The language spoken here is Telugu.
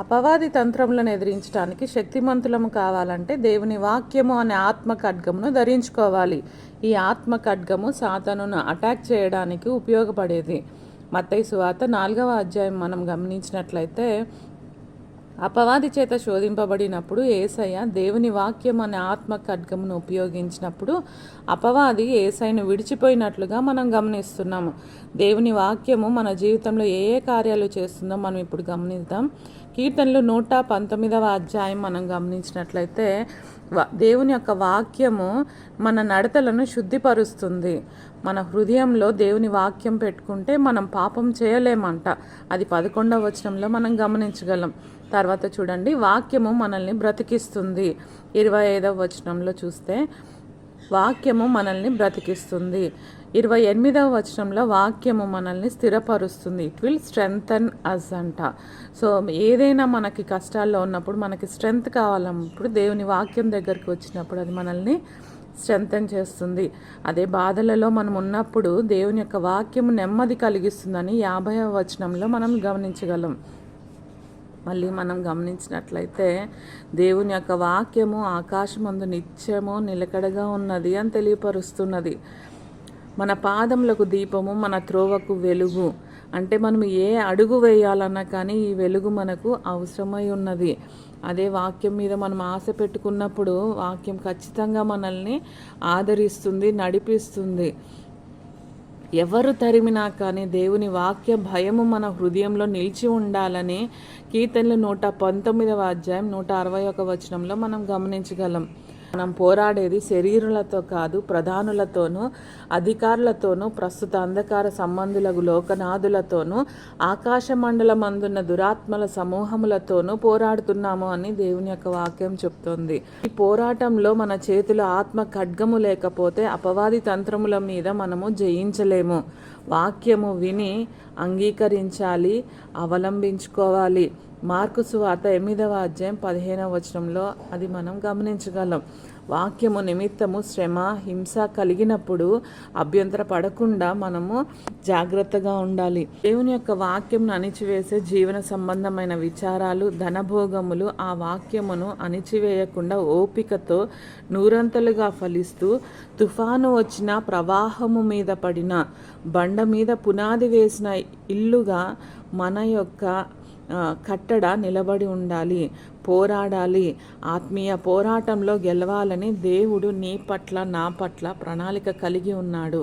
అపవాది తంత్రములను ఎదిరించడానికి శక్తిమంతులము కావాలంటే దేవుని వాక్యము అనే ఆత్మ ఖడ్గమును ధరించుకోవాలి. ఈ ఆత్మ ఖడ్గము సాతానును అటాక్ చేయడానికి ఉపయోగపడేది. మత్తయి సువార్త 4వ అధ్యాయం మనం గమనించినట్లయితే, అపవాది చేత శోధింపబడినప్పుడు యేసయ్య దేవుని వాక్యం అనే ఆత్మ ఖడ్గమును ఉపయోగించినప్పుడు అపవాది యేసయ్యను విడిచిపోయినట్లుగా మనం గమనిస్తున్నాము. దేవుని వాక్యము మన జీవితంలో ఏ ఏ కార్యాలు చేస్తుందో మనం ఇప్పుడు గమనిద్దాం. కీర్తనలు 119వ అధ్యాయం మనం గమనించినట్లయితే, దేవుని యొక్క వాక్యము మన నడతలను శుద్ధిపరుస్తుంది. మన హృదయంలో దేవుని వాక్యం పెట్టుకుంటే మనం పాపం చేయలేమంట. అది 11వ వచనంలో మనం గమనించగలం. తర్వాత చూడండి, వాక్యము మనల్ని బ్రతికిస్తుంది. 25వ వచనంలో చూస్తే వాక్యము మనల్ని బ్రతికిస్తుంది. 28వ వచనంలో వాక్యము మనల్ని స్థిరపరుస్తుంది. ఇట్ విల్ స్ట్రెంగ్థెన్ అస్ అంట. సో ఏదైనా మనకి కష్టాల్లో ఉన్నప్పుడు, మనకి స్ట్రెంగ్త్ కావాలన్నప్పుడు దేవుని వాక్యం దగ్గరికి వచ్చినప్పుడు అది మనల్ని స్ట్రెంగ్థెన్ చేస్తుంది. అదే బాధలలో మనం ఉన్నప్పుడు దేవుని యొక్క వాక్యము నెమ్మది కలిగిస్తుందని 50వ వచనంలో మనం గమనించగలం. మళ్ళీ మనం గమనించినట్లయితే దేవుని యొక్క వాక్యము ఆకాశమందు నిత్యము నిలకడగా ఉన్నది అని తెలియపరుస్తున్నది. మన పాదములకు దీపము, మన త్రోవకు వెలుగు. అంటే మనం ఏ అడుగు వేయాలన్నా కానీ ఈ వెలుగు మనకు అవసరమై ఉన్నది. అదే వాక్యం మీద మనం ఆశ పెట్టుకున్నప్పుడు వాక్యం ఖచ్చితంగా మనల్ని ఆదరిస్తుంది, నడిపిస్తుంది. ఎవరు తరిమినా కానీ దేవుని వాక్య భయము మన హృదయంలో నిలిచి ఉండాలని కీర్తనలు 119వ అధ్యాయం 161వ వచనంలో మనం గమనించగలం. మనం పోరాడేది శరీరులతో కాదు, ప్రధానులతోనూ అధికారులతోనూ ప్రస్తుత అంధకార సంబంధులకు లోకనాథులతోనూ ఆకాశ మండలమందున్న దురాత్మల సమూహములతోనూ పోరాడుతున్నాము అని దేవుని యొక్క వాక్యం చెప్తోంది. ఈ పోరాటంలో మన చేతిలో ఆత్మ ఖడ్గము లేకపోతే అపవాది తంత్రముల మీద మనము జయించలేము. వాక్యము విని అంగీకరించాలి, అవలంబించుకోవాలి. మార్కు సువార్త 8వ అధ్యాయం 15వ వచనంలో అది మనం గమనించగలం. వాక్యము నిమిత్తము శ్రమ, హింస కలిగినప్పుడు అభ్యంతర పడకుండా మనము జాగ్రత్తగా ఉండాలి. దేవుని యొక్క వాక్యంను అణిచివేసే జీవన సంబంధమైన విచారాలు, ధనభోగములు ఆ వాక్యమును అణిచివేయకుండా ఓపికతో నూరంతలుగా ఫలిస్తూ, తుఫాను వచ్చిన, ప్రవాహము మీద పడిన, బండ మీద పునాది వేసిన ఇల్లుగా మన యొక్క కట్టడ నిలబడి ఉండాలి. పోరాడాలి. ఆత్మీయ పోరాటంలో గెలవాలని దేవుడు నీ పట్ల, నా పట్ల ప్రణాళిక కలిగి ఉన్నాడు.